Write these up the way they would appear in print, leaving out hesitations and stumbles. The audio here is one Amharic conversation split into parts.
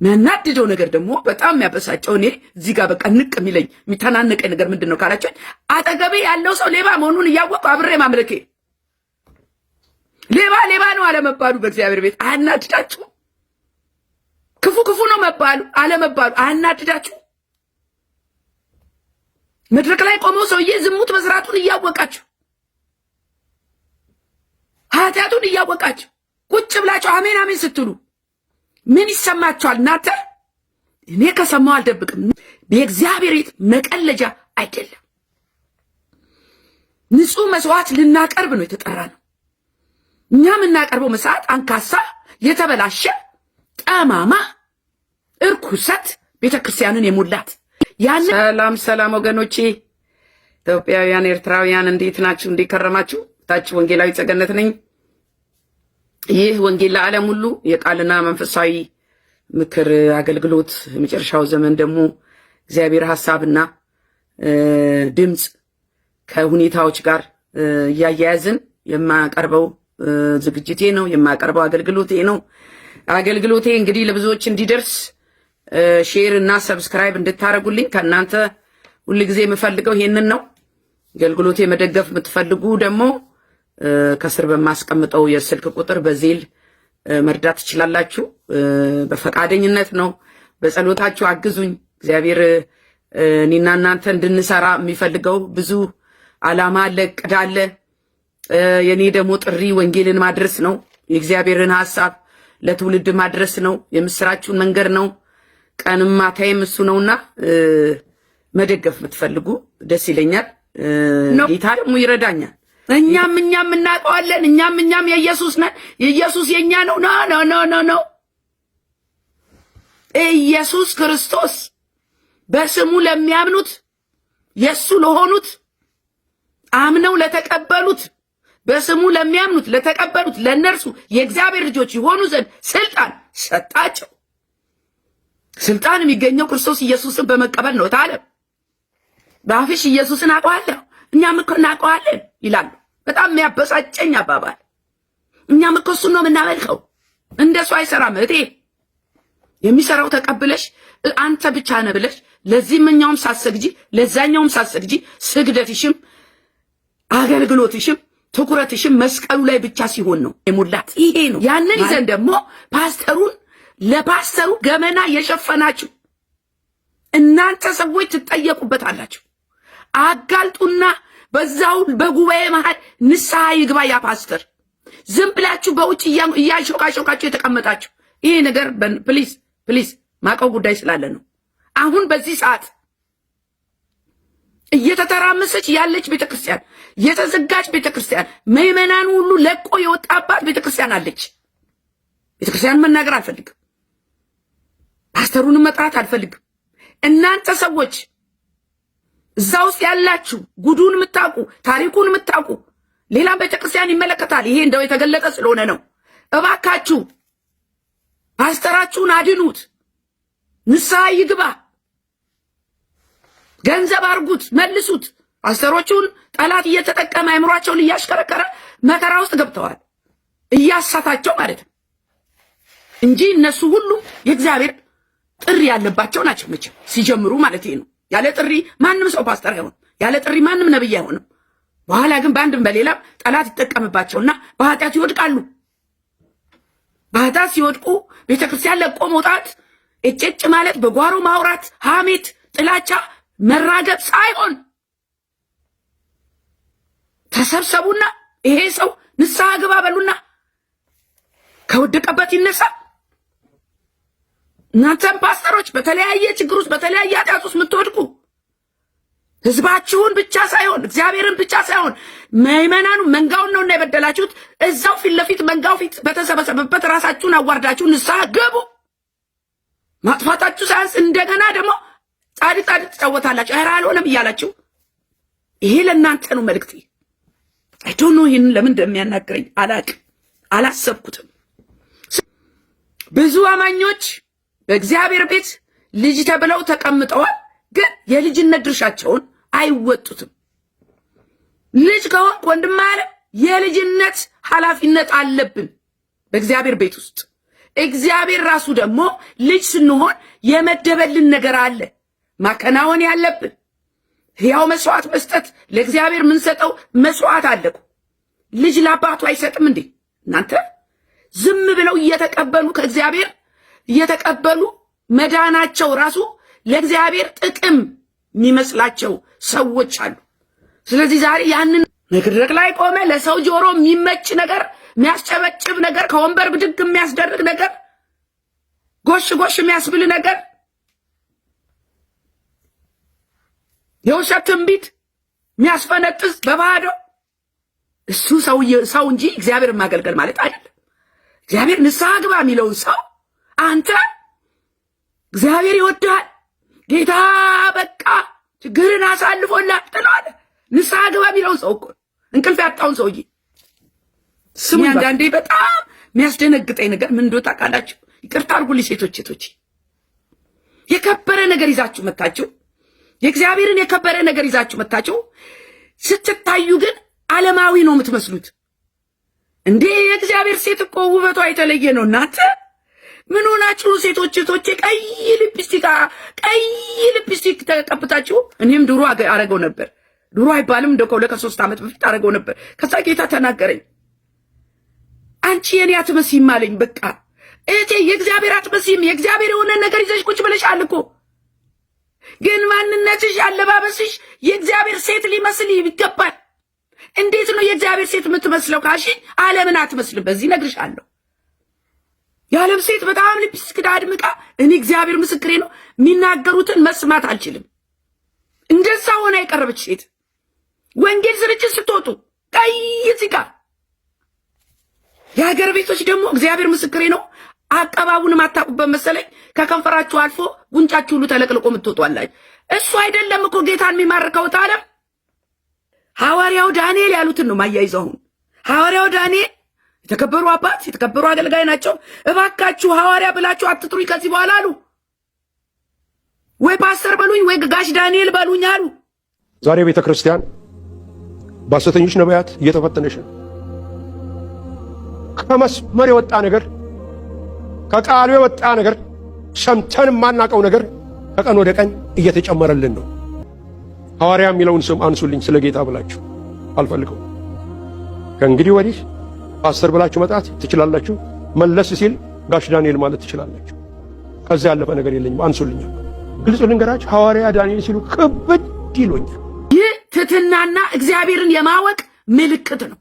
የሚያናድደው ነገር ደግሞ በጣም የሚያበሳጨው እኔ እዚህ ጋር በቃ ንቅ የሚለኝ የሚተናነቀኝ ነገር ምንድነው ካላችሁ አጠገቤ ያለው ሰው ሌባ መሆኑን እያወቁ አብሬ ማምለኬ ሌባ ነው አለመባሉ በእግዚአብሔር ቤት አያናድዳችሁ? ክፉ ነው መባሉ አለመባሉ አያናድዳችሁ? መድረክ ላይ ቆመው ሰውዬ ዝሙት መስራቱን እያወቃችሁ ኃጢአቱን እያወቃችሁ ቁጭ ብላችሁ አሜን አሜን ስትሉ ምን ይሰማችኋል እናንተ? እኔ ከሰማው አልደብቅም። በእግዚአብሔር ቤት መቀለጃ አይደለም። ንጹህ መስዋዕት ልናቀርብ ነው የተጠራነው። እኛ የምናቀርበው መስዋዕት አንካሳ፣ የተበላሸ፣ ጠማማ፣ እርኩሰት ቤተክርስቲያንን የሞላት ያን ሰላም ወገኖቼ፣ ኢትዮጵያውያን ኤርትራውያን እንዴት ናችሁ? እንዴት ከረማችሁ? ታች ወንጌላዊ ጸገነት ነኝ። ይህ ወንጌል ለዓለም ሁሉ የቃልና መንፈሳዊ ምክር አገልግሎት የመጨረሻው ዘመን ደግሞ እግዚአብሔር ሐሳብና ድምጽ ከሁኔታዎች ጋር እያያያዝን የማቀርበው ዝግጅቴ ነው። የማቀርበው አገልግሎቴ ነው። አገልግሎቴ እንግዲህ ለብዙዎች እንዲደርስ ሼር እና ሰብስክራይብ እንድታረጉልኝ ከናንተ ሁልጊዜ የምፈልገው ይሄንን ነው። አገልግሎቴ መደገፍ የምትፈልጉ ደግሞ ከስር በማስቀምጠው የስልክ ቁጥር በዜል መርዳት ትችላላችሁ። በፈቃደኝነት ነው። በጸሎታችሁ አግዙኝ። እግዚአብሔር እኔና እናንተ እንድንሰራ የሚፈልገው ብዙ ዓላማ አለ፣ እቅድ አለ። የኔ ደግሞ ጥሪ ወንጌልን ማድረስ ነው። የእግዚአብሔርን ሐሳብ ለትውልድ ማድረስ ነው። የምስራችሁን መንገድ ነው። ቀንም ማታይም እሱ ነውና መደገፍ የምትፈልጉ ደስ ይለኛል። ጌታ ደግሞ ይረዳኛል። እኛም እናውቀዋለን። እኛም የኢየሱስ ነን። ኢየሱስ የኛ ነው። ኖ ኢየሱስ ክርስቶስ በስሙ ለሚያምኑት የሱ ለሆኑት አምነው ለተቀበሉት በስሙ ለሚያምኑት ለተቀበሉት ለነርሱ የእግዚአብሔር ልጆች ይሆኑ ዘንድ ስልጣን ሰጣቸው። ስልጣን የሚገኘው ክርስቶስ ኢየሱስን በመቀበል ነው። ታለ ባፍሽ ኢየሱስን አውቀዋለሁ እኛም እኮ እናውቀዋለን ይላሉ። በጣም የሚያበሳጨኝ አባባል። እኛም እኮ እሱን ነው የምናመልከው። እንደሱ አይሰራም እህቴ። የሚሰራው ተቀብለሽ አንተ ብቻ ነህ ብለሽ ለዚህኛውም ሳትሰግጂ ለዛኛውም ሳትሰግጂ ስግደትሽም አገልግሎትሽም ትኩረትሽም መስቀሉ ላይ ብቻ ሲሆን ነው የሞላት። ይሄ ነው። ያንን ይዘን ደግሞ ለፓስተሩ ገመና የሸፈናችሁ እናንተ ሰዎች ትጠየቁበታላችሁ። አጋልጡና በዛው በጉባኤ መሃል ንስሐ ይግባ ያ ፓስተር። ዝም ብላችሁ በውጭ እያሾካሾካችሁ የተቀመጣችሁ ይሄ ነገር ፕሊዝ ማቀው ጉዳይ ስላለ ነው። አሁን በዚህ ሰዓት እየተተራመሰች ያለች ቤተክርስቲያን፣ የተዘጋች ቤተክርስቲያን፣ ምዕመናኑ ሁሉ ለቆ የወጣባት ቤተክርስቲያን አለች። ቤተክርስቲያን መናገር አልፈልግም። ፓስተሩንም መጥራት አልፈልግም። እናንተ ሰዎች እዛ ውስጥ ያላችሁ ጉዱን የምታውቁ ታሪኩን የምታውቁ ሌላም ቤተክርስቲያን ይመለከታል። ይሄ እንደው የተገለጠ ስለሆነ ነው። እባካችሁ ፓስተራችሁን አድኑት። ንስሐ ይግባ። ገንዘብ አርጉት፣ መልሱት። ፓስተሮቹን ጠላት እየተጠቀመ አእምሯቸውን እያሽከረከረ መከራ ውስጥ ገብተዋል። እያሳታቸው ማለት ነው እንጂ እነሱ ሁሉ የእግዚአብሔር ጥሪ ያለባቸው ናቸው። መቼም ሲጀምሩ ማለት ነው። ያለ ጥሪ ማንም ሰው ፓስተር አይሆንም። ያለ ጥሪ ማንም ነብይ አይሆንም። በኋላ ግን በአንድም በሌላም ጠላት ይጠቀምባቸውና በኃጢአት ይወድቃሉ። በኃጢአት ሲወድቁ ቤተክርስቲያን ለቆ መውጣት፣ እጭጭ ማለት፣ በጓሮ ማውራት፣ ሐሜት፣ ጥላቻ፣ መራገብ ሳይሆን ተሰብሰቡና ይሄ ሰው ንስሐ ግባ በሉና ከወደቀበት ይነሳ። እናንተም ፓስተሮች በተለያየ ችግር ውስጥ በተለያየ ኃጢአት ውስጥ የምትወድቁ ህዝባችሁን ብቻ ሳይሆን እግዚአብሔርን ብቻ ሳይሆን ምዕመናኑ መንጋውን ነውና የበደላችሁት። እዛው ፊት ለፊት መንጋው ፊት በተሰበሰበበት ራሳችሁን አዋርዳችሁ ንስሐ ግቡ። ማጥፋታችሁ ሳያንስ እንደገና ደግሞ ጻድቅ ትጫወታላችሁ። ኧረ አልሆነም እያላችሁ ይሄ ለእናንተ ነው መልእክቴ። አይ ዶንት ኖ ይሄን ለምን እንደሚያናግረኝ አላቅም፣ አላሰብኩትም። ብዙ አማኞች በእግዚአብሔር ቤት ልጅ ተብለው ተቀምጠዋል፣ ግን የልጅነት ድርሻቸውን አይወጡትም። ልጅ ከሆንክ ወንድም አለ የልጅነት ኃላፊነት አለብን በእግዚአብሔር ቤት ውስጥ። እግዚአብሔር ራሱ ደግሞ ልጅ ስንሆን የመደበልን ነገር አለ ማከናወን ያለብን። ሕያው መስዋዕት መስጠት ለእግዚአብሔር የምንሰጠው መስዋዕት አለኩ። ልጅ ለአባቱ አይሰጥም እንዴ? እናንተ ዝም ብለው እየተቀበሉ ከእግዚአብሔር እየተቀበሉ መዳናቸው ራሱ ለእግዚአብሔር ጥቅም የሚመስላቸው ሰዎች አሉ። ስለዚህ ዛሬ ያንን መድረክ ላይ ቆመ ለሰው ጆሮ የሚመች ነገር፣ የሚያስጨበጭብ ነገር፣ ከወንበር ብድግ የሚያስደርግ ነገር፣ ጎሽ ጎሽ የሚያስብል ነገር፣ የውሸት ትንቢት የሚያስፈነጥዝ በባዶ እሱ ሰው እንጂ እግዚአብሔር ማገልገል ማለት አይደለም። እግዚአብሔር ንስሐ ግባ የሚለውን ሰው አንተ እግዚአብሔር ይወዳል ጌታ በቃ ችግርን አሳልፎላት ጥሏል ንስሐ ግባ የሚለውን ሰው እኮ እንቅልፍ ያጣውን ሰውዬ ስሙ። አንዳንዴ በጣም የሚያስደነግጠኝ ነገር ምን እንደሆነ ታውቃላችሁ? ይቅርታ አድርጉልኝ ሴቶች፣ የከበረ ነገር ይዛችሁ መታችሁ፣ የእግዚአብሔርን የከበረ ነገር ይዛችሁ መታችሁ፣ ስትታዩ ግን ዓለማዊ ነው የምትመስሉት። እንዴ የእግዚአብሔር ሴት እኮ ውበቷ የተለየ ነው። እናንተ ምን ሆናችሁ ሴቶች? ቀይ ሊፕስቲክ ተቀብታችሁ። እኔም ድሮ አረገው ነበር። ድሮ አይባልም እንደው ከ3 ዓመት በፊት አረገው ነበር። ከዛ ጌታ ተናገረኝ። አንቺ የኔ አትመስይም አለኝ። በቃ እቴ የእግዚአብሔር አትመስይም። የእግዚአብሔር የሆነ ነገር ይዘሽ ቁጭ ብለሻል እኮ፣ ግን ማንነትሽ አለባበስሽ የእግዚአብሔር ሴት ሊመስል ይገባል። እንዴት ነው የእግዚአብሔር ሴት የምትመስለው ካልሽኝ፣ ዓለምን አትመስልም። በዚህ ነግርሻለሁ። የዓለም ሴት በጣም ሊፕስቲክ አድምቃ፣ እኔ እግዚአብሔር ምስክሬ ነው የሚናገሩትን መስማት አልችልም። እንደዛ ሆና የቀረበች ሴት ወንጌል ስርጭት ስትወጡ ቀይ ዚጋ። የሀገር ቤቶች ደግሞ እግዚአብሔር ምስክሬ ነው አቀባቡን ማታቁበት መሰለኝ። ከከንፈራችሁ አልፎ ጉንጫችሁ ሁሉ ተለቅልቆ የምትወጧላችሁ። እሱ አይደለም እኮ ጌታን የሚማርከው ዓለም። ሐዋርያው ዳንኤል ያሉትን ነው ማያይዘው። ሐዋርያው ዳንኤል የተከበሩ አባት የተከበሩ አገልጋይ ናቸው። እባካችሁ ሐዋርያ ብላችሁ አትጥሩኝ ከዚህ በኋላ አሉ። ወይ ፓስተር በሉኝ ወይ ጋሽ ዳንኤል በሉኝ አሉ። ዛሬ ቤተ ክርስቲያን በሐሰተኞች ነቢያት እየተፈተነች ነው። ከመስመር የወጣ ነገር፣ ከቃሉ የወጣ ነገር፣ ሰምተን የማናውቀው ነገር ከቀን ወደ ቀን እየተጨመረልን ነው። ሐዋርያ የሚለውን ስም አንሱልኝ ስለ ጌታ ብላችሁ አልፈልገው። ከእንግዲህ ወዲህ ፓስተር ብላችሁ መጣት ትችላላችሁ። መለስ ሲል ጋሽ ዳንኤል ማለት ትችላላችሁ። ከዛ ያለፈ ነገር የለኝም። አንሱልኝ። ግልጽ ልንገራችሁ፣ ሐዋርያ ዳንኤል ሲሉ ክብድ ይሎኛል። ይህ ትሕትናና እግዚአብሔርን የማወቅ ምልክት ነው።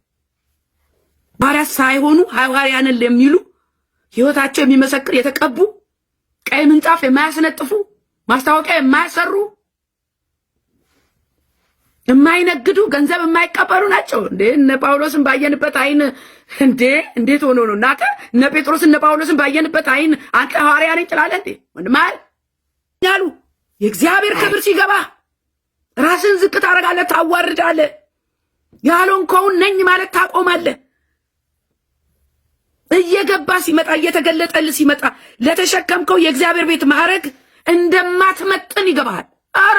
ሐዋርያ ሳይሆኑ ሐዋርያንን የሚሉ ሕይወታቸው የሚመሰክር የተቀቡ ቀይ ምንጣፍ የማያስነጥፉ ማስታወቂያ የማያሰሩ የማይነግዱ ገንዘብ የማይቀበሉ ናቸው። እንዴ እነ ጳውሎስን ባየንበት አይን እንዴት ሆኖ ነው እናንተ? እነ ጴጥሮስ እነ ጳውሎስን ባየንበት አይን አንተ ሐዋርያ ነኝ ትላለህ እንዴ? ወንድማል ያሉ የእግዚአብሔር ክብር ሲገባ ራስን ዝቅ ታደርጋለህ፣ ታዋርዳለህ። ያልሆንከውን ነኝ ማለት ታቆማለህ። እየገባ ሲመጣ እየተገለጠልህ ሲመጣ ለተሸከምከው የእግዚአብሔር ቤት ማዕረግ እንደማትመጥን ይገባሃል። አረ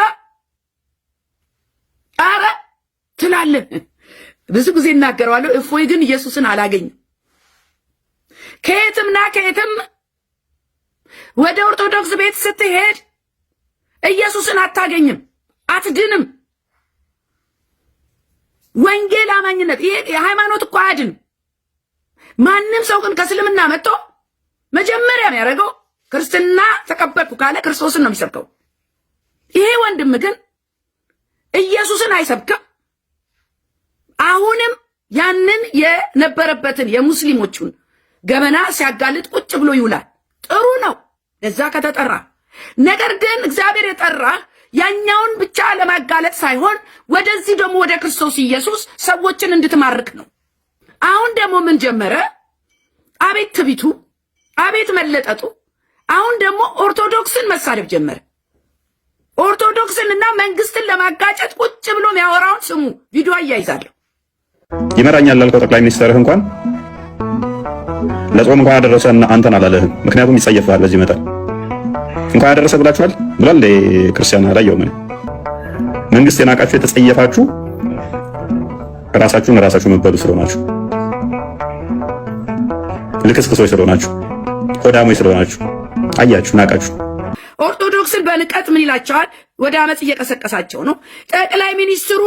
ትላለህ። ብዙ ጊዜ እናገረዋለሁ። እፎይ ግን ኢየሱስን አላገኝም። ከየትምና ከየትም ወደ ኦርቶዶክስ ቤት ስትሄድ ኢየሱስን አታገኝም፣ አትድንም። ወንጌል አማኝነት ይሄ የሃይማኖት እኮ አያድንም። ማንም ሰው ግን ከእስልምና መጥቶ መጀመሪያ የሚያደርገው ክርስትና ተቀበልኩ ካለ ክርስቶስን ነው የሚሰብከው። ይሄ ወንድም ግን ኢየሱስን አይሰብክም። አሁንም ያንን የነበረበትን የሙስሊሞቹን ገመና ሲያጋልጥ ቁጭ ብሎ ይውላል። ጥሩ ነው ለዛ ከተጠራ። ነገር ግን እግዚአብሔር የጠራ ያኛውን ብቻ ለማጋለጥ ሳይሆን ወደዚህ ደግሞ ወደ ክርስቶስ ኢየሱስ ሰዎችን እንድትማርክ ነው። አሁን ደግሞ ምን ጀመረ? አቤት ትቢቱ፣ አቤት መለጠጡ። አሁን ደግሞ ኦርቶዶክስን መሳደብ ጀመረ። ኦርቶዶክስንና መንግስትን ለማጋጨት ቁጭ ብሎ የሚያወራውን ስሙ። ቪዲዮ አያይዛለሁ። ይመራኛል ላልከው ጠቅላይ ሚኒስትርህ እንኳን ለጾም እንኳን ያደረሰና አንተን አላለህም። ምክንያቱም ይጸየፋል። በዚህ መጠን እንኳን ያደረሰ ብላችኋል ብሏል። ክርስቲያን አላየውም። መንግስት የናቃችሁ የተጸየፋችሁ ራሳችሁ መበሉ ስለሆናችሁ ልክስክሶች ስለሆናችሁ ሆዳሞች ስለሆናችሁ አያችሁ፣ ናቃችሁ። ኦርቶዶክስን በንቀት ምን ይላቸዋል? ወደ አመጽ እየቀሰቀሳቸው ነው። ጠቅላይ ሚኒስትሩ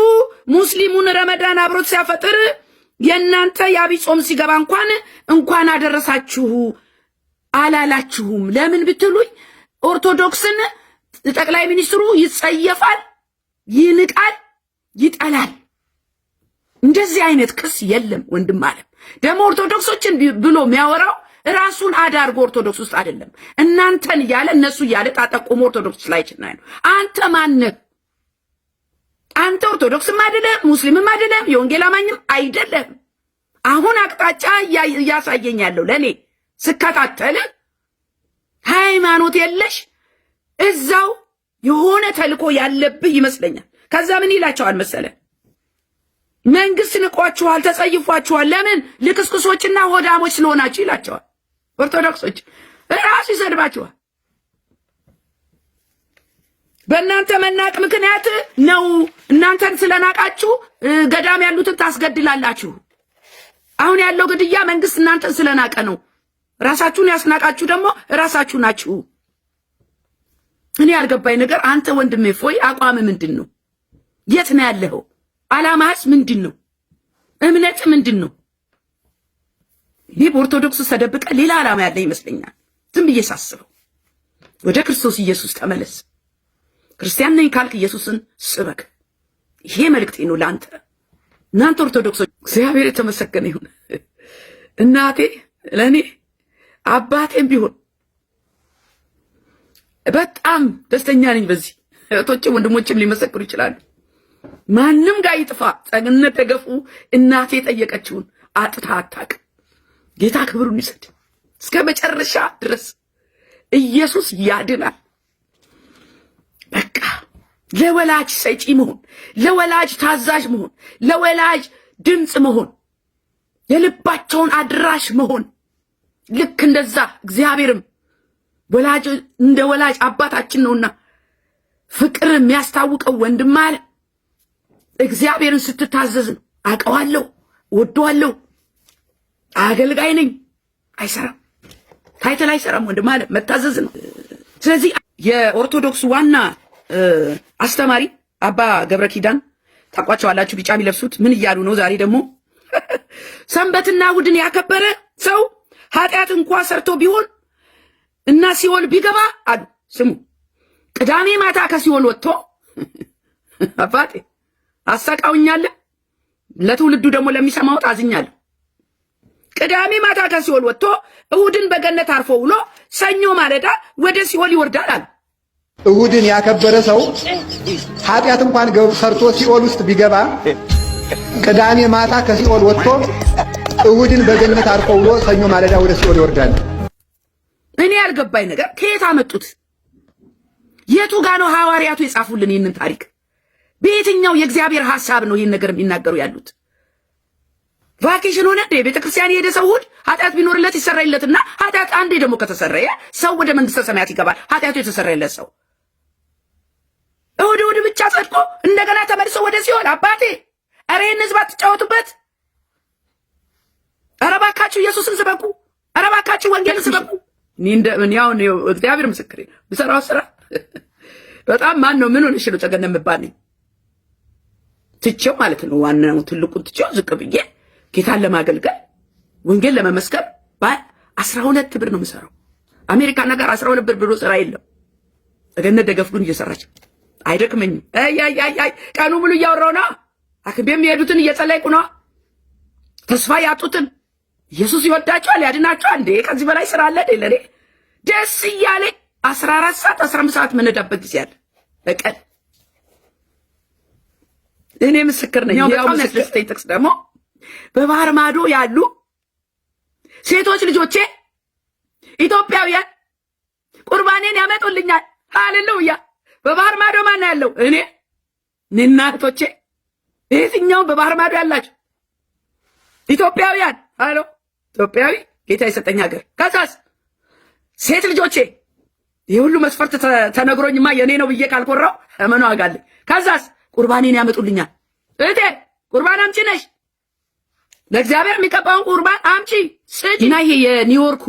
ሙስሊሙን ረመዳን አብሮት ሲያፈጥር የእናንተ የአብይ ጾም ሲገባ እንኳን አደረሳችሁ አላላችሁም። ለምን ብትሉኝ ኦርቶዶክስን ጠቅላይ ሚኒስትሩ ይጸየፋል፣ ይንቃል፣ ይጠላል። እንደዚህ አይነት ክስ የለም ወንድም አለም። ደግሞ ኦርቶዶክሶችን ብሎ የሚያወራው ራሱን አዳርጎ ኦርቶዶክስ ውስጥ አይደለም፣ እናንተን እያለ እነሱ እያለ ታጠቁሞ ኦርቶዶክስ ላይ ይችላል ነው። አንተ ማነህ? አንተ ኦርቶዶክስም አይደለም፣ ሙስሊምም አይደለም፣ የወንጌል አማኝም አይደለም። አሁን አቅጣጫ እያሳየኝ ያለው ለኔ ስከታተል ሃይማኖት የለሽ እዛው የሆነ ተልኮ ያለብህ ይመስለኛል። ከዛ ምን ይላቸዋል መሰለ? መንግስት ንቋችኋል፣ ተጸይፏችኋል። ለምን? ልክስክሶችና ሆዳሞች ስለሆናችሁ ይላቸዋል። ኦርቶዶክሶች ራሱ ይሰድባችኋል። በእናንተ መናቅ ምክንያት ነው። እናንተን ስለናቃችሁ ገዳም ያሉትን ታስገድላላችሁ። አሁን ያለው ግድያ መንግስት እናንተን ስለናቀ ነው። ራሳችሁን ያስናቃችሁ ደግሞ ራሳችሁ ናችሁ። እኔ ያልገባኝ ነገር አንተ ወንድሜ ፎይ አቋም ምንድን ነው? የት ነው ያለኸው? ዓላማስ ምንድን ነው? እምነት ምንድን ነው? ይህ በኦርቶዶክስ ተደብቀ ሌላ ዓላማ ያለ ይመስለኛል። ዝም ብዬ ሳስበው ወደ ክርስቶስ ኢየሱስ ተመለስ። ክርስቲያን ነኝ ካልክ ኢየሱስን ስበክ። ይሄ መልእክቴ ነው ለአንተ። እናንተ ኦርቶዶክሶች እግዚአብሔር የተመሰገነ ይሁን። እናቴ ለእኔ አባቴም ቢሆን በጣም ደስተኛ ነኝ በዚህ። እህቶችም ወንድሞችም ሊመሰክሩ ይችላሉ። ማንም ጋር ይጥፋ ጸግነት ተገፉ እናቴ ጠየቀችውን አጥታ አታውቅም። ጌታ ክብሩን ይሰድ እስከ መጨረሻ ድረስ። ኢየሱስ ያድናል። በቃ ለወላጅ ሰጪ መሆን፣ ለወላጅ ታዛዥ መሆን፣ ለወላጅ ድምፅ መሆን፣ የልባቸውን አድራሽ መሆን። ልክ እንደዛ እግዚአብሔርም ወላጅ እንደ ወላጅ አባታችን ነውና ፍቅር የሚያስታውቀው ወንድም አለ እግዚአብሔርን ስትታዘዝ ነው። አውቀዋለሁ፣ ወደዋለሁ፣ አገልጋይ ነኝ። አይሰራም፣ ታይተል አይሰራም። ወንድም አለ መታዘዝ ነው። ስለዚህ የኦርቶዶክስ ዋና አስተማሪ አባ ገብረ ኪዳን ታውቋቸዋላችሁ፣ ቢጫ የሚለብሱት ምን እያሉ ነው? ዛሬ ደግሞ ሰንበትና እሑድን ያከበረ ሰው ኃጢአት እንኳ ሰርቶ ቢሆን እና ሲኦል ቢገባ አሉ። ስሙ፣ ቅዳሜ ማታ ከሲኦል ወጥቶ አባቴ አሳቃውኛለሁ፣ ለትውልዱ ደግሞ ለሚሰማው አዝኛለሁ። ቅዳሜ ማታ ከሲኦል ወጥቶ እሑድን በገነት አርፎ ውሎ ሰኞ ማለዳ ወደ ሲኦል ይወርዳል አሉ። እሑድን ያከበረ ሰው ኃጢአት እንኳን ሰርቶ ሲኦል ውስጥ ቢገባ ቅዳሜ ማታ ከሲኦል ወጥቶ እሑድን በገነት አርፎ ውሎ ሰኞ ማለዳ ወደ ሲኦል ይወርዳል። እኔ ያልገባኝ ነገር ከየት አመጡት? የቱ ጋር ነው ሐዋርያቱ የጻፉልን ይህንን ታሪክ? በየትኛው የእግዚአብሔር ሐሳብ ነው ይህን ነገር የሚናገሩ ያሉት? ቫኬሽን ሆነ እንደ ቤተ ክርስቲያን የሄደ ሰው እሑድ ኃጢአት ቢኖርለት ይሰረይለትና ኃጢአት አንዴ ደግሞ ከተሰረየ ሰው ወደ መንግስተ ሰማያት ይገባል። ኃጢአቱ የተሰረየለት ሰው እሑድ ብቻ ጸድቆ እንደገና ተመልሶ ወደ ሲኦል። አባቴ ኧረ ይህን ህዝብ አትጫወቱበት። ኧረ እባካችሁ ኢየሱስን ስበኩ። ኧረ እባካችሁ ወንጌልን ስበኩ። ያው እግዚአብሔር ምስክሬ ብሰራው ስራ በጣም ማን ነው ምን ሆነሽ ነው ጸገነ የምባል ነኝ ትቼው ማለት ነው። ዋናው ትልቁን ትቼው ዝቅ ብዬ ጌታን ለማገልገል ወንጌል ለመመስከር በ12 ብር ነው የምሰራው። አሜሪካ ነገር 12 ብር ብሎ ስራ የለም። ጸገነት ደገፍሉን እየሰራች አይደክመኝም። አይ ቀኑ ሙሉ እያወራው ነው። አክቤም የሄዱትን እየጸለይኩ ነው። ተስፋ ያጡትን ኢየሱስ ይወዳቸዋል፣ ያድናቸዋል። እንዴ ከዚህ በላይ ስራ አለ አይደል? ለኔ ደስ እያለኝ 14 ሰዓት 15 ሰዓት መነዳበት ጊዜ አለ በቀን። እኔ ምስክር ነኝ። ያው የሚያስደስተኝ ጥቅስ ደግሞ በባህር ማዶ ያሉ ሴቶች ልጆቼ ኢትዮጵያውያን ቁርባኔን ያመጡልኛል። ሃሌሉያ! በባህር ማዶ ማን ያለው? እኔ እናቶቼ፣ የትኛው በባህር ማዶ ያላችሁ ኢትዮጵያውያን። አሎ ኢትዮጵያዊ ጌታ የሰጠኝ ሀገር። ከዛስ ሴት ልጆቼ፣ የሁሉ መስፈርት ተነግሮኝማ የኔ ነው ብዬ ካልኮራው እመኑ አጋለኝ። ከዛስ ቁርባኔን ያመጡልኛል። እቴ ቁርባን አምጪ ነሽ፣ ለእግዚአብሔር የሚቀባውን ቁርባን አምጪ ስጪ። እና ይሄ የኒውዮርኩ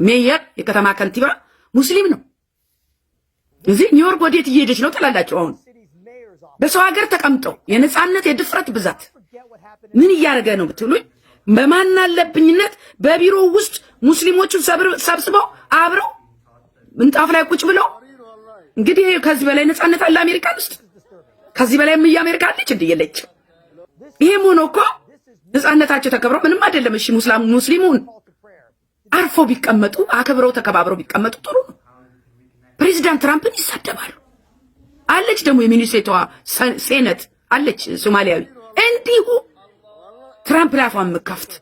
ሜየር የከተማ ከንቲባ ሙስሊም ነው። እዚህ ኒውዮርክ ወዴት እየሄደች ነው ትላላችሁ? አሁን በሰው ሀገር ተቀምጠው የነጻነት የድፍረት ብዛት ምን እያደረገ ነው ብትሉኝ፣ በማናለብኝነት በቢሮ ውስጥ ሙስሊሞቹን ሰብስበው አብረው ምንጣፍ ላይ ቁጭ ብለው እንግዲህ ከዚህ በላይ ነጻነት አለ አሜሪካን ውስጥ? ከዚህ በላይ የአሜሪካ አለች እንዴ? የለችም። ይሄም ሆኖ እኮ ነጻነታቸው ተከብረው ምንም አይደለም። እሺ ሙስሊሙን አርፎ ቢቀመጡ አከብረው ተከባብረው ቢቀመጡ ጥሩ ነው። ፕሬዚዳንት ትራምፕን ይሳደባሉ። አለች ደግሞ የሚኒስቴቷ ሴነት አለች ሶማሊያዊ እንዲሁ ትራምፕ ላፏን መካፍት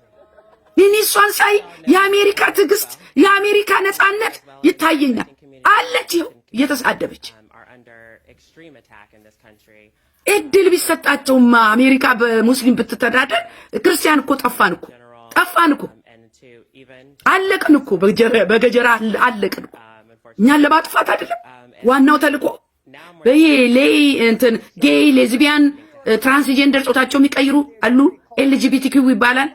እሷን ሳይ የአሜሪካ ትዕግስት የአሜሪካ ነጻነት ይታየኛል። አለች ይኸው እየተሳደበች እድል ቢሰጣቸውማ አሜሪካ በሙስሊም ብትተዳደር ክርስቲያን እኮ ጠፋን እኮ አለቅን እኮ በገጀራ አለቅን እኮ። እኛን ለማጥፋት አይደለም ዋናው ተልቆ በይሄ ጌይ ሌዝቢያን ትራንስጀንደር ጾታቸው የሚቀይሩ አሉ ኤልጂቢቲኪው ይባላል።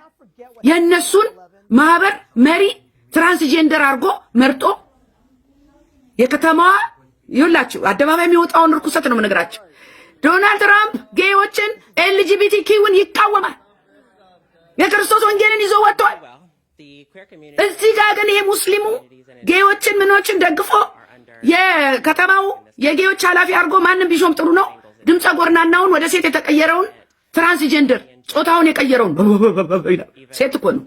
የእነሱን ማህበር መሪ ትራንስጀንደር አድርጎ መርጦ የከተማዋ ይኸውላችሁ አደባባይ የሚወጣውን ርኩሰት ነው የምነግራችሁ። ዶናልድ ትራምፕ ጌዮችን ኤልጂቢቲኪውን ይቃወማል። የክርስቶስ ወንጌልን ይዞ ወጥቷል። እዚህ ጋር ግን ይሄ ሙስሊሙ ጌዮችን ምኖችን ደግፎ የከተማው የጌዮች ኃላፊ አድርጎ ማንም ቢሾም ጥሩ ነው። ድምፀ ጎርናናውን ወደ ሴት የተቀየረውን ትራንስጀንደር ጾታውን የቀየረውን ሴት እኮ ነው።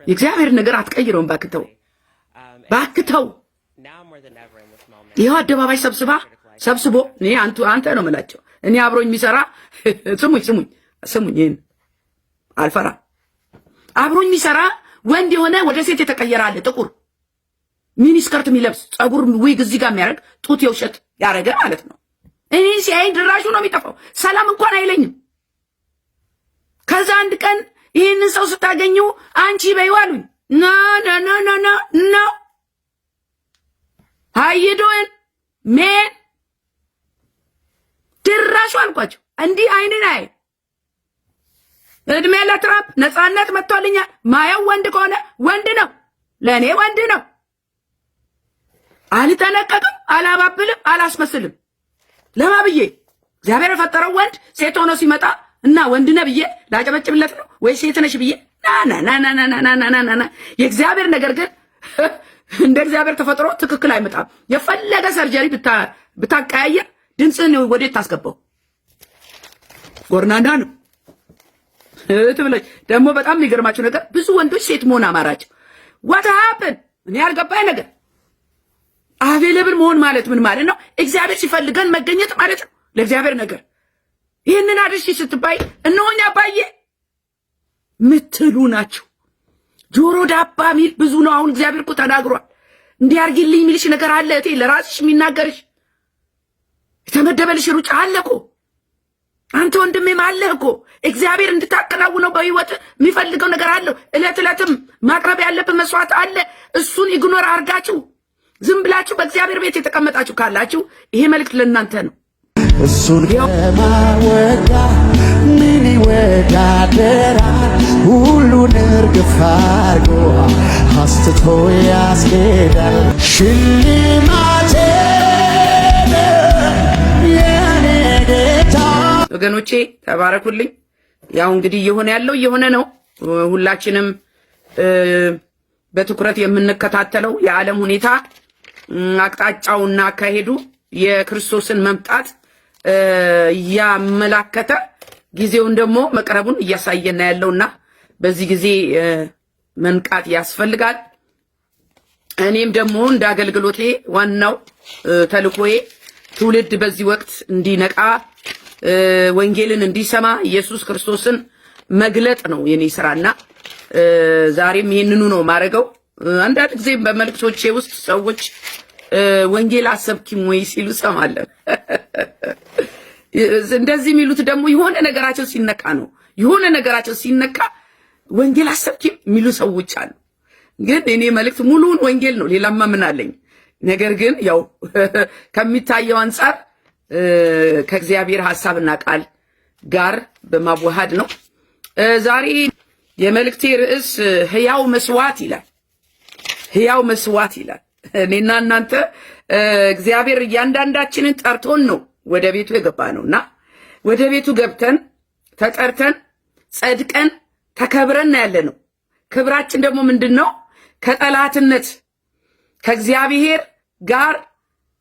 የእግዚአብሔር ነገር አትቀይረውም። ባክተው ይኸው አደባባይ ሰብስቦ እኔ አንተ ነው የምላቸው። እኔ አብሮኝ የሚሰራ ስሙኝ ይሄን አልፈራ አብሮኝ የሚሰራ ወንድ የሆነ ወደ ሴት የተቀየረ አለ። ጥቁር ሚኒስከርት የሚለብስ ጸጉር ዊግ እዚህ ጋር የሚያደርግ ጡት የውሸት ያደረገ ማለት ነው። እኔ ሲያይ ድራሹ ነው የሚጠፋው። ሰላም እንኳን አይለኝም። ከዛ አንድ ቀን ይህንን ሰው ስታገኙ አንቺ በይው አሉኝ። ኖ ሃይዶን ሜን ድራሹ አልኳቸው። እንዲህ አይንን አይ እድሜ ለትራምፕ ነጻነት መጥቶልኛል። ማየው ወንድ ከሆነ ወንድ ነው፣ ለእኔ ወንድ ነው። አልተነቀቅም፣ አላባብልም፣ አላስመስልም። ለማ ብዬ እግዚአብሔር የፈጠረው ወንድ ሴት ሆኖ ሲመጣ እና ወንድ ነህ ብዬ ላጨበጭብለት ነው ወይ ሴት ነሽ ብዬ ና የእግዚአብሔር ነገር ግን እንደ እግዚአብሔር ተፈጥሮ ትክክል አይመጣም። የፈለገ ሰርጀሪ ብታቀያየር ድምፅህን ወዴት ታስገባው? ጎርናና ነው ትብለኝ። ደግሞ በጣም የሚገርማቸው ነገር ብዙ ወንዶች ሴት መሆን አማራቸው። ዋት ሃፕን እኔ ያልገባኝ ነገር አቬለብል መሆን ማለት ምን ማለት ነው? እግዚአብሔር ሲፈልገን መገኘት ማለት ነው ለእግዚአብሔር ነገር። ይህንን አድርሺ ስትባይ እነሆኝ አባዬ ምትሉ ናቸው። ጆሮ ዳባ ሚል ብዙ ነው። አሁን እግዚአብሔር እኮ ተናግሯል። እንዲያርግልኝ የሚልሽ ነገር አለ እቴ፣ ለራስሽ የሚናገርሽ የተመደበልሽ ሩጫ አለ እኮ። አንተ ወንድሜም አለህ እኮ እግዚአብሔር እንድታከናውነው በህይወት የሚፈልገው ነገር አለው። እለት ዕለትም ማቅረብ ያለብን መስዋዕት አለ። እሱን ኢግኖር አርጋችሁ ዝም ብላችሁ በእግዚአብሔር ቤት የተቀመጣችሁ ካላችሁ ይሄ መልእክት ለእናንተ ነው። እሱን ከማወዳ ምን ይወዳደራ ሁሉን እርግፍ አርጎ አስትቶ ያስኬዳል። ሽልማቴ የኔ ጌታ። ወገኖቼ ተባረኩልኝ። ያው እንግዲህ እየሆነ ያለው እየሆነ ነው። ሁላችንም በትኩረት የምንከታተለው የዓለም ሁኔታ አቅጣጫውና አካሄዱ የክርስቶስን መምጣት ያመላከተ ጊዜውን ደግሞ መቅረቡን እያሳየና ያለውና በዚህ ጊዜ መንቃት ያስፈልጋል። እኔም ደግሞ እንደ አገልግሎቴ ዋናው ተልኮዬ ትውልድ በዚህ ወቅት እንዲነቃ ወንጌልን እንዲሰማ ኢየሱስ ክርስቶስን መግለጥ ነው የኔ ስራና ዛሬም ይሄንኑ ነው ማረገው። አንዳንድ ጊዜ በመልእክቶቼ ውስጥ ሰዎች ወንጌል አሰብኪም ወይ ሲሉ ሰማለን። እንደዚህ የሚሉት ደግሞ የሆነ ነገራቸው ሲነካ ነው። የሆነ ነገራቸው ሲነካ ወንጌል አሰብኪም የሚሉ ሰዎች አሉ። ግን እኔ መልእክት ሙሉውን ወንጌል ነው፣ ሌላማ ምን አለኝ? ነገር ግን ያው ከሚታየው አንጻር ከእግዚአብሔር ሐሳብና ቃል ጋር በማዋሃድ ነው። ዛሬ የመልእክቴ ርዕስ ሕያው መስዋዕት ይላል። ሕያው መስዋዕት ይላል። እኔና እናንተ እግዚአብሔር እያንዳንዳችንን ጠርቶን ነው ወደ ቤቱ የገባ ነውና ወደ ቤቱ ገብተን ተጠርተን ጸድቀን ተከብረን ያለ ነው። ክብራችን ደግሞ ምንድነው? ከጠላትነት ከእግዚአብሔር ጋር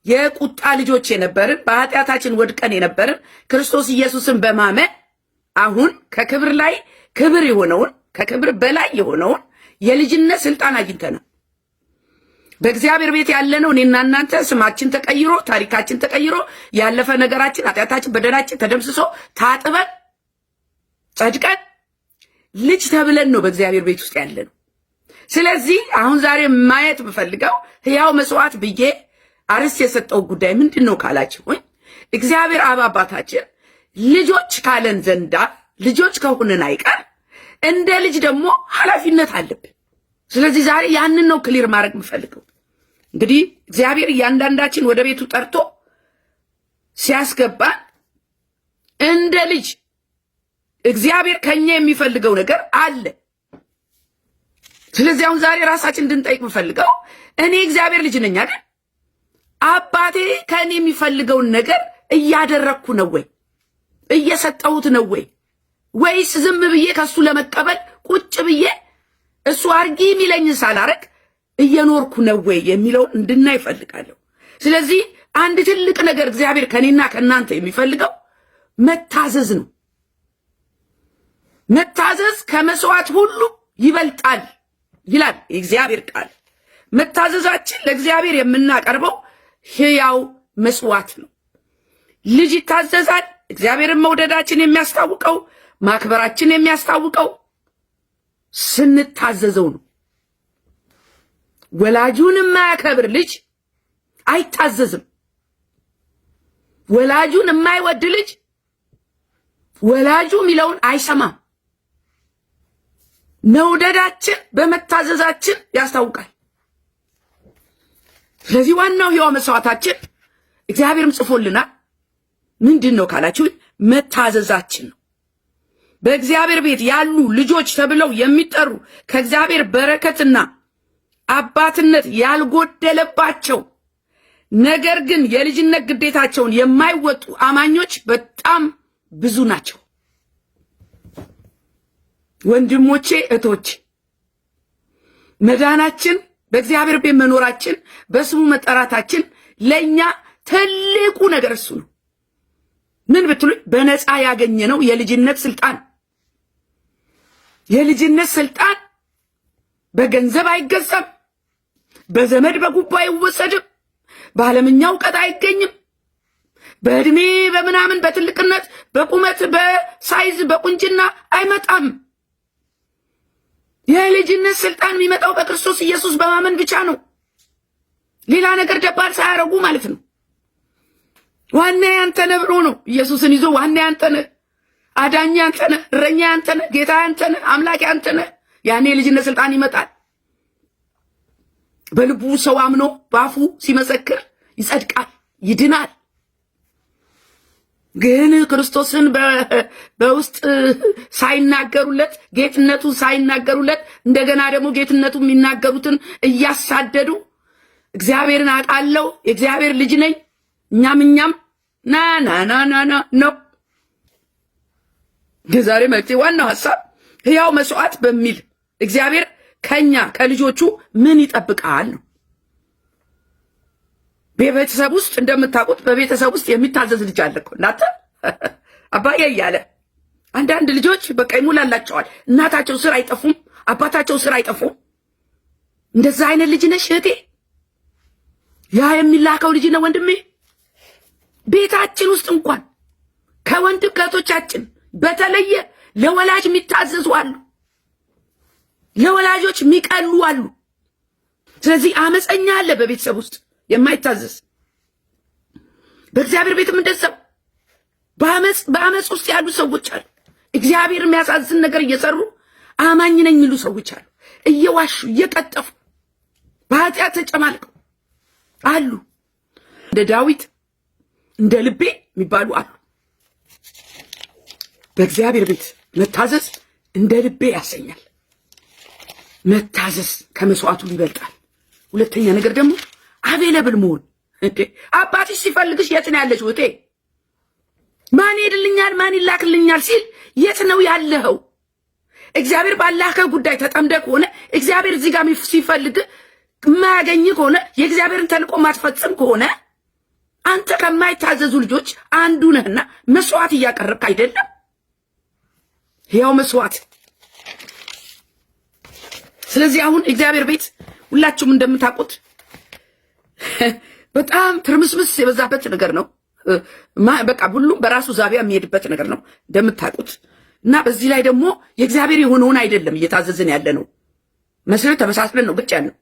የቁጣ ልጆች የነበርን በኃጢአታችን ወድቀን የነበርን ክርስቶስ ኢየሱስን በማመን አሁን ከክብር ላይ ክብር የሆነውን ከክብር በላይ የሆነውን የልጅነት ስልጣን አግኝተናል። በእግዚአብሔር ቤት ያለነው እኔና እናንተ ስማችን ተቀይሮ ታሪካችን ተቀይሮ ያለፈ ነገራችን ኃጢአታችን በደላችን ተደምስሶ ታጥበን ጸድቀን ልጅ ተብለን ነው በእግዚአብሔር ቤት ውስጥ ያለነው። ስለዚህ አሁን ዛሬ ማየት ብፈልገው ሕያው መስዋዕት ብዬ አርዕስት የሰጠው ጉዳይ ምንድነው ካላችሁኝ እግዚአብሔር አብ አባታችን ልጆች ካለን ዘንዳ ልጆች ከሆነን አይቀር እንደ ልጅ ደግሞ ኃላፊነት አለብን። ስለዚህ ዛሬ ያንን ነው ክሊር ማድረግ የምፈልገው። እንግዲህ እግዚአብሔር እያንዳንዳችን ወደ ቤቱ ጠርቶ ሲያስገባን እንደ ልጅ እግዚአብሔር ከኛ የሚፈልገው ነገር አለ። ስለዚህ አሁን ዛሬ ራሳችን እንድንጠይቅ የምፈልገው እኔ እግዚአብሔር ልጅ ነኝ አይደል? አባቴ ከእኔ የሚፈልገውን ነገር እያደረግኩ ነው ወይ? እየሰጠሁት ነው ወይ? ወይስ ዝም ብዬ ከሱ ለመቀበል ቁጭ ብዬ እሱ አርጊ የሚለኝን ሳላረግ እየኖርኩ ነው ወይ የሚለውን እንድናይ እፈልጋለሁ። ስለዚህ አንድ ትልቅ ነገር እግዚአብሔር ከኔና ከናንተ የሚፈልገው መታዘዝ ነው። መታዘዝ ከመስዋዕት ሁሉ ይበልጣል ይላል የእግዚአብሔር ቃል። መታዘዛችን ለእግዚአብሔር የምናቀርበው ሕያው መስዋዕት ነው። ልጅ ይታዘዛል። እግዚአብሔርን መውደዳችን የሚያስታውቀው ማክበራችን የሚያስታውቀው ስንታዘዘው ነው። ወላጁን የማያከብር ልጅ አይታዘዝም። ወላጁን የማይወድ ልጅ ወላጁ የሚለውን አይሰማም። መውደዳችን በመታዘዛችን ያስታውቃል። ስለዚህ ዋናው ሕያው መስዋዕታችን እግዚአብሔርም ጽፎልናል። ምንድን ነው ካላችሁ መታዘዛችን ነው። በእግዚአብሔር ቤት ያሉ ልጆች ተብለው የሚጠሩ ከእግዚአብሔር በረከትና አባትነት ያልጎደለባቸው ነገር ግን የልጅነት ግዴታቸውን የማይወጡ አማኞች በጣም ብዙ ናቸው። ወንድሞቼ እህቶቼ፣ መዳናችን በእግዚአብሔር ቤት መኖራችን በስሙ መጠራታችን ለኛ ትልቁ ነገር እሱ ነው። ምን ብትሉ በነፃ ያገኘነው የልጅነት ስልጣን። የልጅነት ስልጣን በገንዘብ አይገዛም፣ በዘመድ በጉቦ አይወሰድም፣ በዓለምኛ እውቀት አይገኝም፣ በእድሜ በምናምን በትልቅነት በቁመት በሳይዝ በቁንጅና አይመጣም። የልጅነት ስልጣን የሚመጣው በክርስቶስ ኢየሱስ በማመን ብቻ ነው። ሌላ ነገር ደባል ሳያረጉ ማለት ነው። ዋና ያንተ ነህ ብሎ ነው ኢየሱስን ይዞ ዋና ያንተ ነህ፣ አዳኝ ያንተ ነህ፣ እረኛ ያንተ ነህ፣ ጌታ ያንተ ነህ፣ አምላክ ያንተ ነህ። ያኔ የልጅነት ስልጣን ይመጣል። በልቡ ሰው አምኖ ባፉ ሲመሰክር ይጸድቃል፣ ይድናል። ግን ክርስቶስን በውስጥ ሳይናገሩለት ጌትነቱን ሳይናገሩለት እንደገና ደግሞ ጌትነቱ የሚናገሩትን እያሳደዱ እግዚአብሔርን አውቃለሁ የእግዚአብሔር ልጅ ነኝ እኛም ና ነው። የዛሬ መልእክቴ ዋናው ሐሳብ ሕያው መስዋዕት በሚል እግዚአብሔር ከኛ ከልጆቹ ምን ይጠብቃል ነው። በቤተሰብ ውስጥ እንደምታውቁት በቤተሰብ ውስጥ የሚታዘዝ ልጅ አለ እኮ እናንተ አባዬ እያለ አንዳንድ ልጆች በቃ ይሙላላቸዋል። እናታቸው ስር አይጠፉም፣ አባታቸው ስር አይጠፉም። እንደዛ አይነት ልጅ ነሽ እህቴ። ያ የሚላከው ልጅ ነው ወንድሜ። ቤታችን ውስጥ እንኳን ከወንድም ከእህቶቻችን በተለየ ለወላጅ የሚታዘዙ አሉ፣ ለወላጆች የሚቀሉ አሉ። ስለዚህ አመፀኛ አለ በቤተሰብ ውስጥ የማይታዘዝ። በእግዚአብሔር ቤትም እንደዛው በአመፅ ውስጥ ያሉ ሰዎች አሉ። እግዚአብሔር የሚያሳዝን ነገር እየሰሩ አማኝ ነኝ የሚሉ ሰዎች አሉ። እየዋሹ እየቀጠፉ በኃጢአት ተጨማልቀው አሉ። እንደ ዳዊት እንደ ልቤ የሚባሉ አሉ። በእግዚአብሔር ቤት መታዘዝ እንደ ልቤ ያሰኛል። መታዘዝ ከመስዋዕቱ ይበልጣል። ሁለተኛ ነገር ደግሞ አቬለብል መሆን። እንዴ አባትሽ ሲፈልግሽ የት ነው ያለሽ? ወቴ ማን ሄድልኛል ማን ይላክልኛል ሲል የት ነው ያለኸው? እግዚአብሔር ባላከው ጉዳይ ተጠምደ ከሆነ እግዚአብሔር እዚህ ጋር ሲፈልግ ማያገኝ ከሆነ የእግዚአብሔርን ተልቆ ማትፈጽም ከሆነ አንተ ከማይታዘዙ ልጆች አንዱ ነህና መስዋዕት እያቀረብክ አይደለም? ያው መስዋዕት። ስለዚህ አሁን እግዚአብሔር ቤት ሁላችሁም እንደምታውቁት በጣም ትርምስምስ የበዛበት ነገር ነው። በቃ ሁሉም በራሱ ዛቢያ የሚሄድበት ነገር ነው እንደምታውቁት። እና በዚህ ላይ ደግሞ የእግዚአብሔር የሆነውን አይደለም እየታዘዝን ያለ ነው። መስለን ተመሳስለን ነው ብቻ ያለው።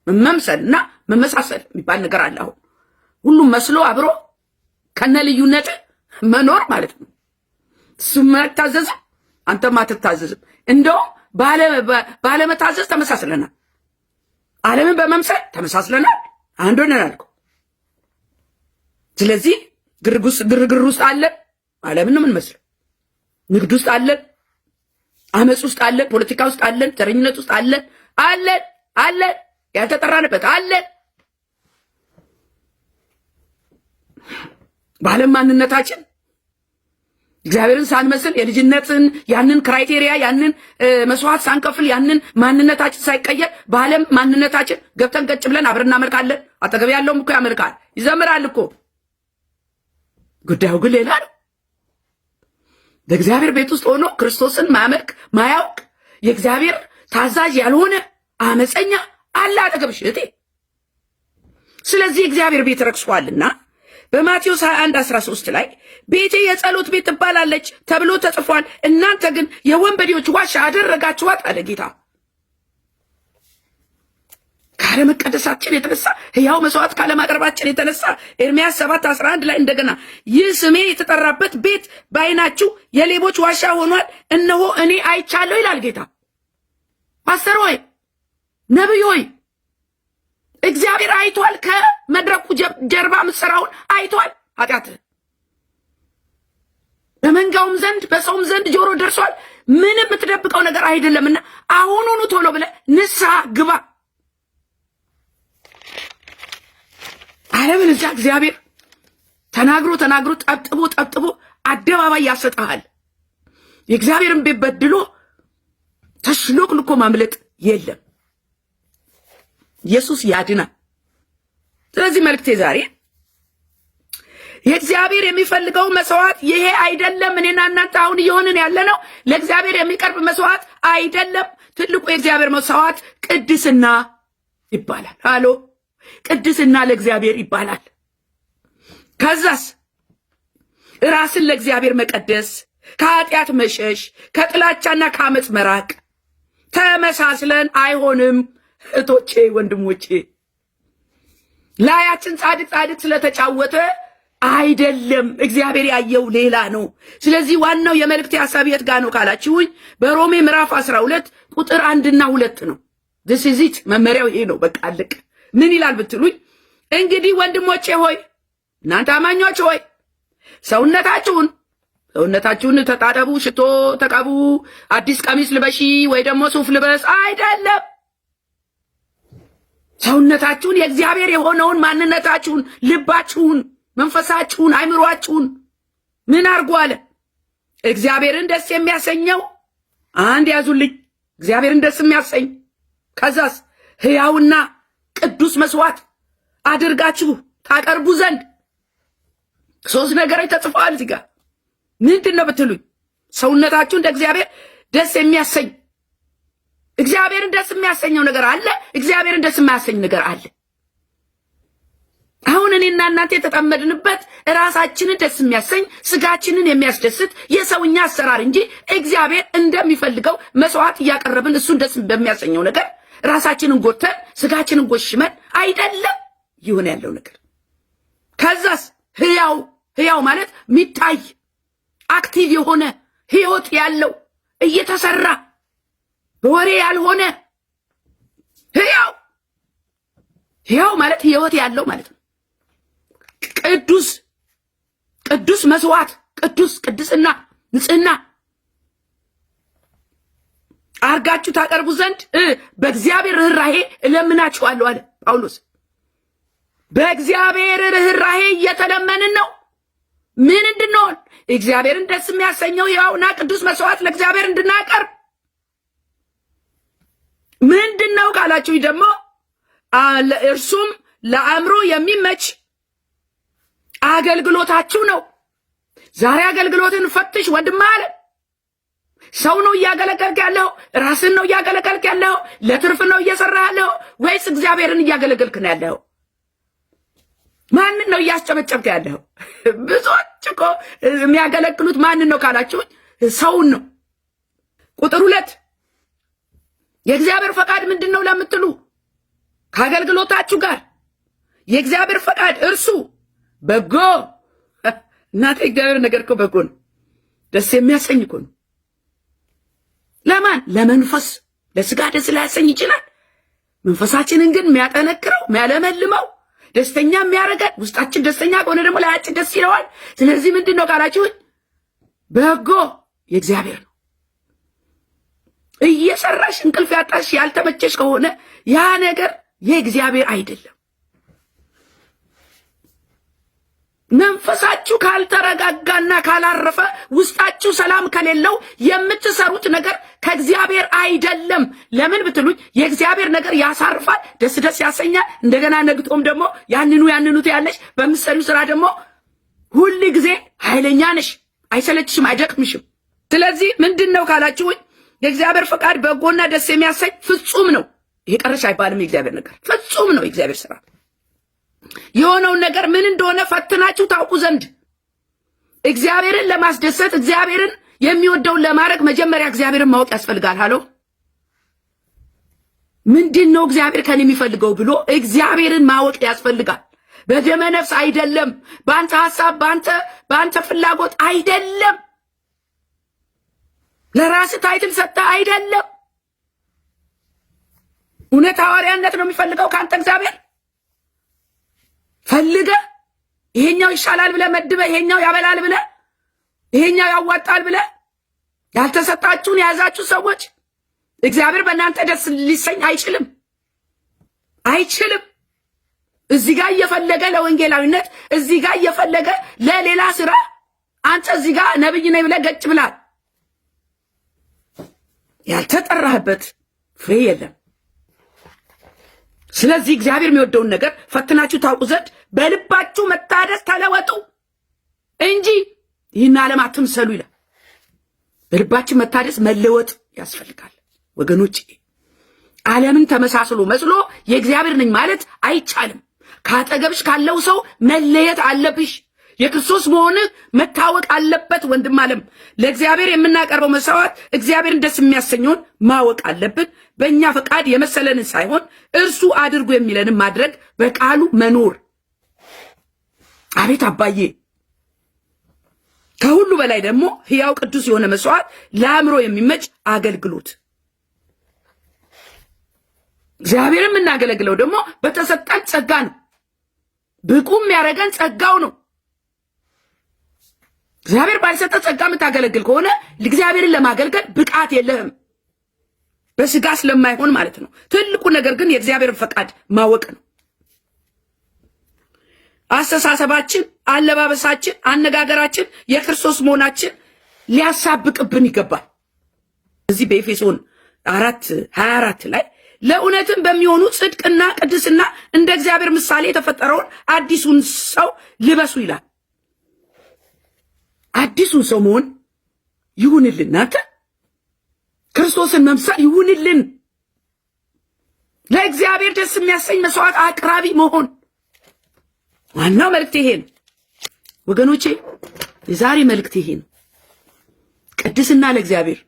መምሰልና መመሳሰል የሚባል ነገር አለ። አሁን ሁሉም መስሎ አብሮ ከነ ልዩነት መኖር ማለት ነው። እሱም አትታዘዝም፣ አንተም አትታዘዝም። እንደውም ባለመታዘዝ ተመሳስለናል። ዓለምን በመምሰል ተመሳስለናል። አንድ ሆነናል እኮ። ስለዚህ ግርግር ውስጥ አለን። ዓለምን ነው የምንመስለው። ንግድ ውስጥ አለን፣ አመፅ ውስጥ አለን፣ ፖለቲካ ውስጥ አለን፣ ዘረኝነት ውስጥ አለን ያልተጠራንበት አለን። በዓለም ማንነታችን እግዚአብሔርን ሳንመስል የልጅነትን ያንን ክራይቴሪያ ያንን መስዋዕት ሳንከፍል ያንን ማንነታችን ሳይቀየር በዓለም ማንነታችን ገብተን ገጭ ብለን አብረን እናመልካለን። አጠገብ ያለውም እኮ ያመልካል፣ ይዘምራል እኮ። ጉዳዩ ግን ሌላ ነው። በእግዚአብሔር ቤት ውስጥ ሆኖ ክርስቶስን ማመልክ ማያውቅ የእግዚአብሔር ታዛዥ ያልሆነ አመፀኛ አለ አጠገብሽ እህቴ። ስለዚህ እግዚአብሔር ቤት ረክሷልና በማቴዎስ 21:13 ላይ ቤቴ የጸሎት ቤት ትባላለች ተብሎ ተጽፏል፣ እናንተ ግን የወንበዴዎች ዋሻ አደረጋችኋት አለ ጌታ። ካለመቀደሳችን የተነሳ ሕያው መስዋዕት ካለማቅረባችን የተነሳ ኤርምያስ 7:11 ላይ እንደገና ይህ ስሜ የተጠራበት ቤት በዓይናችሁ የሌቦች ዋሻ ሆኗል፣ እነሆ እኔ አይቻለሁ ይላል ጌታ። ፓስተር ሆይ ነብይ ሆይ እግዚአብሔር አይቷል። ከመድረኩ ጀርባ ምትሰራውን አይቷል። ኃጢአት በመንጋውም ዘንድ በሰውም ዘንድ ጆሮ ደርሷል። ምንም የምትደብቀው ነገር አይደለምና አሁኑኑ ቶሎ ብለህ ንስሐ ግባ። አለበለዚያ እግዚአብሔር ተናግሮ ጠብጥቦ አደባባይ ያሰጣሃል። የእግዚአብሔርን ቤት በድሎ ተሽሎክልኮ ማምለጥ የለም። ኢየሱስ ያድናል። ስለዚህ መልእክቴ ዛሬ የእግዚአብሔር የሚፈልገው መስዋዕት ይሄ አይደለም። እኔና እናንተ አሁን እየሆንን ያለነው ለእግዚአብሔር የሚቀርብ መስዋዕት አይደለም። ትልቁ የእግዚአብሔር መስዋዕት ቅድስና ይባላል። ሃሎ ቅድስና ለእግዚአብሔር ይባላል። ከዛስ ራስን ለእግዚአብሔር መቀደስ፣ ከኃጢአት መሸሽ፣ ከጥላቻና ከአመፅ መራቅ። ተመሳስለን አይሆንም እህቶቼ ወንድሞቼ። ላያችን ጻድቅ ስለተጫወተ አይደለም፣ እግዚአብሔር ያየው ሌላ ነው። ስለዚህ ዋናው የመልእክቴ ሐሳብ የት ጋር ነው ካላችሁኝ በሮሜ ምዕራፍ 12 ቁጥር 1 እና 2 ነው። this is it መመሪያው ይሄ ነው። በቃ አለቀ። ምን ይላል ብትሉኝ እንግዲህ ወንድሞቼ ሆይ እናንተ አማኞች ሆይ ሰውነታችሁን ተጣጠቡ፣ ሽቶ ተቀቡ፣ አዲስ ቀሚስ ልበሺ ወይ ደግሞ ሱፍ ልበስ አይደለም። ሰውነታችሁን የእግዚአብሔር የሆነውን ማንነታችሁን፣ ልባችሁን፣ መንፈሳችሁን፣ አይምሯችሁን ምን አርጉ አለ? እግዚአብሔርን ደስ የሚያሰኘው አንድ ያዙልኝ፣ እግዚአብሔርን ደስ የሚያሰኝ ከዛስ ሕያውና ቅዱስ መስዋዕት አድርጋችሁ ታቀርቡ ዘንድ። ሶስት ነገሮች ተጽፈዋል እዚህ ጋር። ምንድን ነው ብትሉኝ ሰውነታችሁ እንደ እግዚአብሔር ደስ የሚያሰኝ፣ እግዚአብሔርን ደስ የሚያሰኘው ነገር አለ፣ እግዚአብሔርን ደስ የማያሰኝ ነገር አለ። አሁን እኔና እናንተ የተጠመድንበት ራሳችንን ደስ የሚያሰኝ ስጋችንን የሚያስደስት የሰውኛ አሰራር እንጂ እግዚአብሔር እንደሚፈልገው መስዋዕት እያቀረብን እሱን ደስ በሚያሰኘው ነገር ራሳችንን ጎተን ስጋችንን ጎሽመን አይደለም ይሆን ያለው ነገር። ከዛስ ሕያው ማለት ሚታይ አክቲቭ የሆነ ህይወት ያለው እየተሰራ በወሬ ያልሆነ ሕያው ማለት ህይወት ያለው ማለት ነው። ቅዱስ መስዋዕት፣ ቅድስና፣ ንጽህና አርጋችሁ ታቀርቡ ዘንድ በእግዚአብሔር ርኅራኄ እለምናችኋለሁ አለ ጳውሎስ። በእግዚአብሔር ርኅራኄ እየተለመንን ነው። ምን እንድንሆን? እግዚአብሔርን ደስ የሚያሰኘው ሕያውና ቅዱስ መስዋዕት ለእግዚአብሔር እንድናቀርብ። ምንድነው ካላችሁ ደግሞ እርሱም ለአእምሮ የሚመች አገልግሎታችሁ ነው። ዛሬ አገልግሎትን ፈትሽ ወንድም አለ። ሰው ነው እያገለገልክ ያለው? ራስን ነው እያገለገልክ ያለው? ለትርፍ ነው እየሰራ ያለው ወይስ እግዚአብሔርን እያገለገልክ ነው ያለው? ማንን ነው እያስጨበጨብክ ያለው? ብዙዎች እኮ የሚያገለግሉት ማንን ነው ካላችሁ ሰውን ነው። ቁጥር 2 የእግዚአብሔር ፈቃድ ምንድነው ለምትሉ ከአገልግሎታችሁ ጋር የእግዚአብሔር ፈቃድ እርሱ በጎ እናንተ እግዚአብሔር ነገር እኮ በጎ ነው፣ ደስ የሚያሰኝ እኮ ነው። ለማን? ለመንፈስ። ለስጋ ደስ ላያሰኝ ይችላል። መንፈሳችንን ግን የሚያጠነክረው የሚያለመልመው ደስተኛ የሚያደርገን ውስጣችን ደስተኛ ከሆነ ደግሞ ላያችን ደስ ይለዋል። ስለዚህ ምንድን ነው ካላችሁኝ በጎ የእግዚአብሔር ነው። እየሰራሽ እንቅልፍ ያጣሽ ያልተመቸሽ ከሆነ ያ ነገር የእግዚአብሔር አይደለም። መንፈሳችሁ ካልተረጋጋና ካላረፈ ውስጣችሁ ሰላም ከሌለው የምትሰሩት ነገር ከእግዚአብሔር አይደለም። ለምን ብትሉኝ የእግዚአብሔር ነገር ያሳርፋል፣ ደስ ደስ ያሰኛል። እንደገና ነግቶም ደግሞ ያንኑት ያለሽ በምትሰሪው ስራ ደግሞ ሁሉ ጊዜ ኃይለኛ ነሽ፣ አይሰለችሽም፣ አይደክምሽም። ስለዚህ ምንድነው ካላችሁኝ የእግዚአብሔር ፈቃድ በጎና ደስ የሚያሰኝ ፍጹም ነው። ይሄ ቀረሽ አይባልም። የእግዚአብሔር ነገር ፍጹም ነው። የእግዚአብሔር ስራ የሆነውን ነገር ምን እንደሆነ ፈትናችሁ ታውቁ ዘንድ እግዚአብሔርን ለማስደሰት እግዚአብሔርን የሚወደውን ለማድረግ መጀመሪያ እግዚአብሔርን ማወቅ ያስፈልጋል። ሃሎ ምንድነው እግዚአብሔር ከኔ የሚፈልገው ብሎ እግዚአብሔርን ማወቅ ያስፈልጋል። በደመ ነፍስ አይደለም፣ በአንተ ሐሳብ በአንተ ፍላጎት አይደለም፣ ለራስህ ታይትል ሰጥተህ አይደለም። እውነት ሐዋርያነት ነው የሚፈልገው ካንተ እግዚአብሔር ፈልገ ይሄኛው ይሻላል ብለ መድበ ይሄኛው ያበላል ብለ ይሄኛው ያዋጣል ብለ ያልተሰጣችሁን የያዛችሁ ሰዎች እግዚአብሔር በእናንተ ደስ ሊሰኝ አይችልም። እዚህ ጋር እየፈለገ ለወንጌላዊነት እዚህ ጋር እየፈለገ ለሌላ ስራ አንተ እዚህ ጋር ነብይ ነኝ ብለ ገጭ ብላል። ያልተጠራህበት ፍሬ የለም። ስለዚህ እግዚአብሔር የሚወደውን ነገር ፈትናችሁ ታውቁ ዘንድ በልባችሁ መታደስ ተለወጡ እንጂ ይህን ዓለም አትምሰሉ ይላል። በልባችን መታደስ መለወጥ ያስፈልጋል ወገኖች። ዓለምን ተመሳስሎ መስሎ የእግዚአብሔር ነኝ ማለት አይቻልም። ካጠገብሽ ካለው ሰው መለየት አለብሽ። የክርስቶስ መሆንህ መታወቅ አለበት። ወንድም ዓለም ለእግዚአብሔር የምናቀርበው መስዋዕት እግዚአብሔርን ደስ የሚያሰኘውን ማወቅ አለብን። በእኛ ፈቃድ የመሰለንን ሳይሆን እርሱ አድርጉ የሚለንን ማድረግ፣ በቃሉ መኖር። አቤት አባዬ! ከሁሉ በላይ ደግሞ ሕያው ቅዱስ የሆነ መስዋዕት፣ ለአእምሮ የሚመች አገልግሎት። እግዚአብሔርን የምናገለግለው ደግሞ በተሰጠን ጸጋ ነው። ብቁም ያደረገን ጸጋው ነው። እግዚአብሔር ባልሰጠ ጸጋ የምታገለግል ከሆነ እግዚአብሔርን ለማገልገል ብቃት የለህም፣ በስጋ ስለማይሆን ማለት ነው። ትልቁ ነገር ግን የእግዚአብሔርን ፈቃድ ማወቅ ነው። አስተሳሰባችን፣ አለባበሳችን፣ አነጋገራችን የክርስቶስ መሆናችን ሊያሳብቅብን ይገባል። እዚህ በኤፌሶን 4:24 ላይ ለእውነትም በሚሆኑ ጽድቅና ቅድስና እንደ እግዚአብሔር ምሳሌ የተፈጠረውን አዲሱን ሰው ልበሱ ይላል። አዲሱን ሰው መሆን ይሁንልን። እናንተ ክርስቶስን መምሰል ይሁንልን። ለእግዚአብሔር ደስ የሚያሰኝ መስዋዕት አቅራቢ መሆን ዋናው መልእክት ይሄ ነው ወገኖቼ። የዛሬ መልእክት ይሄ ነው። ቅድስና ለእግዚአብሔር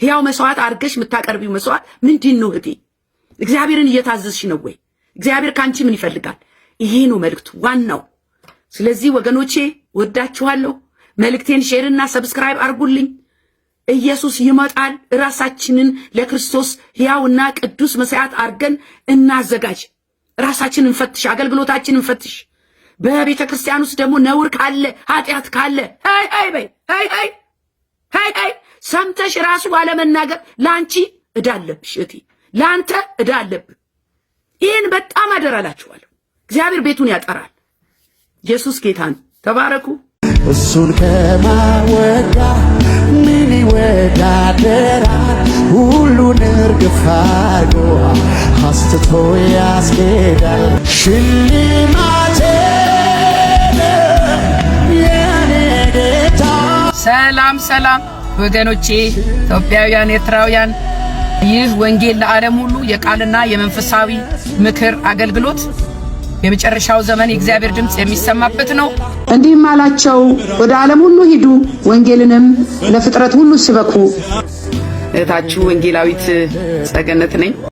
ሕያው መስዋዕት አድርገሽ የምታቀርቢው መስዋዕት ምንድን ነው እህቴ? እግዚአብሔርን እየታዘዝሽ ነው ወይ? እግዚአብሔር ካንቺ ምን ይፈልጋል? ይሄ ነው መልእክቱ ዋናው። ስለዚህ ወገኖቼ ወዳችኋለሁ። መልእክቴን ሼርና ሰብስክራይብ አርጉልኝ። ኢየሱስ ይመጣል። ራሳችንን ለክርስቶስ ሕያውና ቅዱስ መስዋዕት አድርገን እናዘጋጅ። ራሳችንን እንፈትሽ፣ አገልግሎታችንን እንፈትሽ። በቤተ ክርስቲያን ውስጥ ደግሞ ነውር ካለ ኃጢአት ካለ ሃይ ሰምተሽ ራሱ ባለመናገር ላንቺ ዕዳ አለብሽ እህቴ፣ ለአንተ ዕዳ አለብህ። ይህን በጣም አደራላችኋለሁ። እግዚአብሔር ቤቱን ያጠራል። ኢየሱስ ጌታን ተባረኩ። እሱን ከማወጋ ምን ይወዳደራል? ሁሉን እርግፍ አድርጎ አስትቶ ያስኬዳል። ሽልማቴ የኔ ጌታ። ሰላም ሰላም ወገኖቼ ኢትዮጵያውያን፣ ኤርትራውያን፣ ይህ ወንጌል ለዓለም ሁሉ የቃልና የመንፈሳዊ ምክር አገልግሎት የመጨረሻው ዘመን የእግዚአብሔር ድምጽ የሚሰማበት ነው። እንዲህም አላቸው፣ ወደ ዓለም ሁሉ ሂዱ፣ ወንጌልንም ለፍጥረት ሁሉ ስበኩ። እህታችሁ ወንጌላዊት ጸገነት ነኝ።